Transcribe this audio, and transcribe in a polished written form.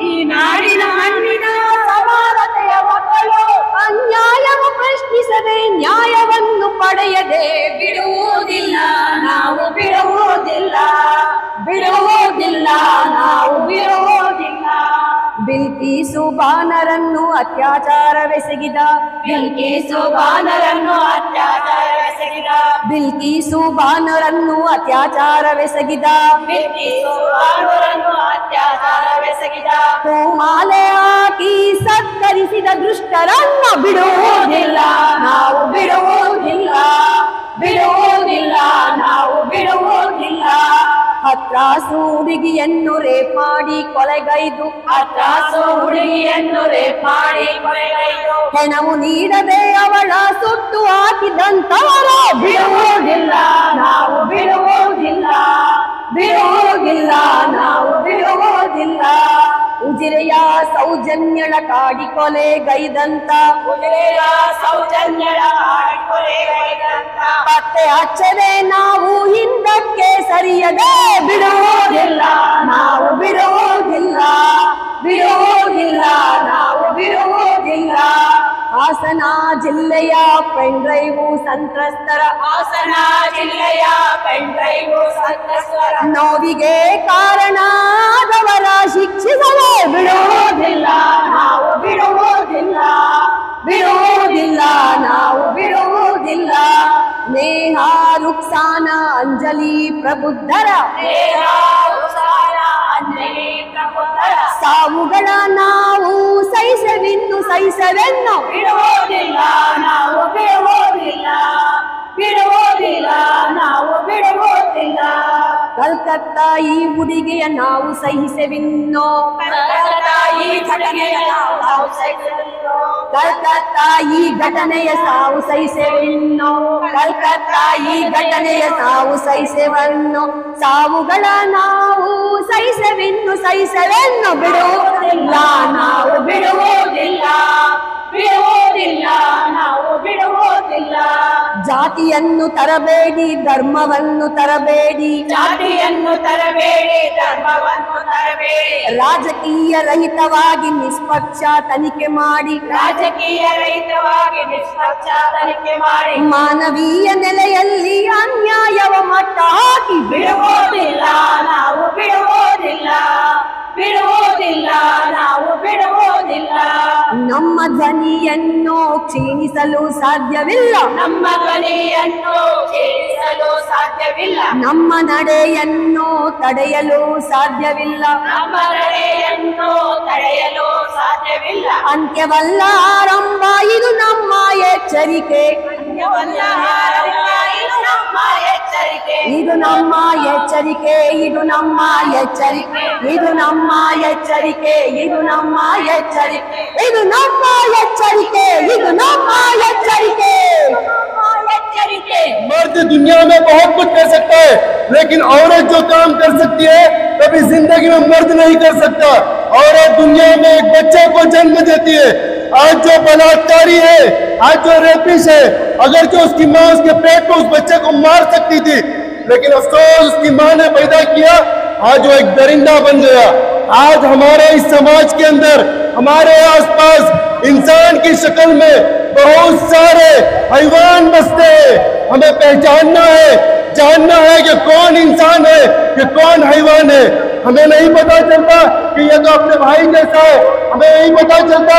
ಈ ನಾಡಿನ ಮಣ್ಣಿನ ಸಮಾನತೆಯ ಒಕ್ಕಲು ಅನ್ಯಾಯವು ಪ್ರಶ್ನಿಸದೆ ನ್ಯಾಯವನ್ನು ಪಡೆಯದೆ ಬಿಡುವುದಿಲ್ಲ ನಾವು ಬಿಡುವುದಿಲ್ಲ ನಾವು ಬಿಡುವುದಿಲ್ಲ. ಬಿಲ್ಕಿಸು ಬಾನರನ್ನು ಅತ್ಯಾಚಾರವೆಸಗಿದ ಬಿಲ್ಕಿಸು ಬಾನರನ್ನು ಅತ್ಯಾಚಾರವೆಸಗಿದ ಹೂಮಾಲೆ ಹಾಕಿ ಸತ್ಕರಿಸಿದ ದುಷ್ಟರನ್ನು ಬಿಡುವುದಿಲ್ಲ ನಾವು ಬಿಡುವುದಿಲ್ಲ ನಾವು ಬಿಡುವುದಿಲ್ಲ. ಹತ್ರಾಸು ಹುಡುಗಿಯನ್ನು ರೇಪ್ ಮಾಡಿ ಕೊಲೆಗೈದು ಹೆಣವು ನೀಡದೆ ಅವಳ ಸುಟ್ಟು ಹಾಕಿದಂತವರ ಬಿಡುವುದಿಲ್ಲ ನಾವು ಬಿಡುವುದಿಲ್ಲ ನಾವು ಬಿಡುವುದಿಲ್ಲ. ಉಜಿರೆಯ ಸೌಜನ್ಯಳ ಕಾಡಿ ಕೊಲೆಗೈದಂತ ಪತ್ತೆ ಹಚ್ಚದೆ ನಾವು ಹಿಂದಕ್ಕೆ ಸರಿಯದೆ ಬಿಡುವುದಿಲ್ಲ ನಾವು ಬಿಡುವುದಿಲ್ಲ ನಾವು ಬಿಡುವುದಿಲ್ಲ. ಹಾಸನ ಜಿಲ್ಲೆಯ ಪೆಂಡ್ರೈವು ಸಂತ್ರಸ್ತರ ನೋವಿಗೆ ಕಾರಣಾದವರ ಶಿಕ್ಷಿಸಲೇ ಬಿಡುವುದಿಲ್ಲ ನಾವು ಬಿಡುವುದಿಲ್ಲ ನಾವು ಬಿಡುವುದಿಲ್ಲ. ನೇಹ ರುಕ್ಸಾನ ಅಂಜಲಿ ಪ್ರಬುದ್ಧರ ಸಾವುಗಳ ನಾವು ಸಹಿಸವೆನ್ನು ಬಿಡುವುದಿಲ್ಲ ನಾವು ಬಿಡುವುದಿಲ್ಲ ಕಲ್ಕತ್ತಾ ಈ ಹುಡುಗಿಯ ನಾವು ಸಹಿಸೆವಿನ್ನೋ ಕಲ್ಕತ್ತಾ ಈ ಘಟನೆಯ ಸಾವು ಸಹಿಸೆವಿನ್ನೋ ಸಾವುಗಳ ನಾವು ಸಹಿಸವೆನ್ನು ಬಿಡುವುದಿಲ್ಲ ನಾವು ಬಿಡುವುದಿಲ್ಲ ನಾವು ಬಿಡುವುದಿಲ್ಲ. ಜಾತಿಯನ್ನು ತರಬೇಡಿ ಧರ್ಮವನ್ನು ತರಬೇಡಿ ರಾಜಕೀಯ ರಹಿತವಾಗಿ ನಿಷ್ಪಕ್ಷ ತನಿಖೆ ಮಾಡಿ ಮಾನವೀಯ ನೆಲೆಯಲ್ಲಿ ಅನ್ಯಾಯವ ಮಟ್ಟ ಹಾಕಿ ಬಿಡುವುದಿಲ್ಲ ನಾವು ಬಿಡುವುದಿಲ್ಲ ನಾವು ಬಿಡುವುದಿಲ್ಲ. ನಮ್ಮ ಧ್ವನಿಯನ್ನು ಕ್ಷೀಣಿಸಲು ಸಾಧ್ಯವಿಲ್ಲ ನಮ್ಮ ನಡೆಯನ್ನು ತಡೆಯಲು ಸಾಧ್ಯವಿಲ್ಲ ಅಂತ್ಯವಲ್ಲ ಆರಂಭ ಇದು ನಮ್ಮ ಎಚ್ಚರಿಕೆ ಇದು ನಮ್ಮ ಎಚ್ಚರಿಕೆ ಇದು ನಮ್ಮ ಎಚ್ಚರಿಕೆ ಇದು ನಮ್ಮ ಎಚ್ಚರಿಕೆ ಇದು ನಮ್ಮ ಎಚ್ಚರಿಕೆ ಇದು ನಮ್ಮ ಎಚ್ಚರಿಕೆ ಇದು ನಮ್ಮ ಎಚ್ಚರಿಕೆ मर्द दुनिया में बहुत कुछ कर सकता है, लेकिन औरत जो काम कर सकती है कभी जिंदगी में मर्द नहीं कर सकता। औरत दुनिया में एक बच्चे को जन्म देती है। आज जो बलात्कारी है, आज जो रेपिस्ट है, अगर जो उसकी माँ उसके पेट में उस बच्चे को मार सकती थी, लेकिन अफसोस उसकी माँ ने पैदा किया, आज वो एक दरिंदा बन गया। आज हमारे इस समाज के अंदर, हमारे आसपास इंसान की शक्ल में बहुत सारे हैवान बसते हैं। हमें पहचानना है, जानना है कि कौन इंसान है, कि कौन हैवान है। हमें नहीं पता चलता कि ये तो अपने भाई जैसा है, हमें नहीं पता चलता